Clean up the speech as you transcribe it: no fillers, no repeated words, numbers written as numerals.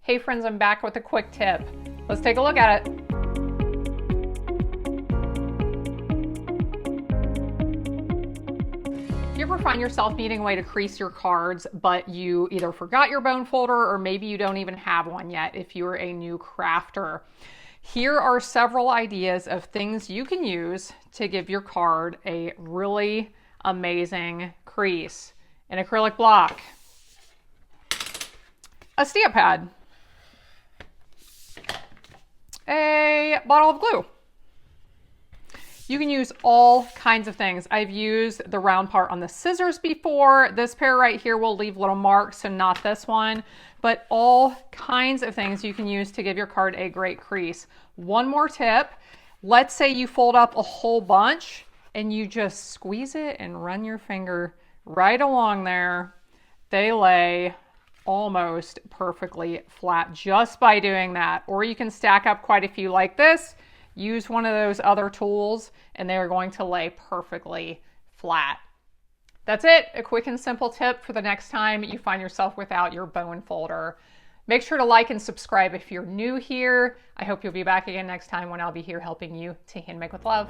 Hey friends, I'm back with a quick tip. Let's take a look at it. Do you ever find yourself needing a way to crease your cards, but you either forgot your bone folder or maybe you don't even have one yet if you're a new crafter? Here are several ideas of things you can use to give your card a really amazing crease. An acrylic block, a stamp pad, a bottle of glue. You can use all kinds of things. I've used the round part on the scissors before. This pair right here will leave little marks, so not this one, but all kinds of things you can use to give your card a great crease. One more tip. Let's say you fold up a whole bunch and you just squeeze it and run your finger right along there. They lay almost perfectly flat just by doing that. Or you can stack up quite a few like this. Use one of those other tools and they're going to lay perfectly flat. That's it, a quick and simple tip for the next time you find yourself without your bone folder. Make sure to like and subscribe if you're new here. I hope you'll be back again next time when I'll be here helping you to hand make with love.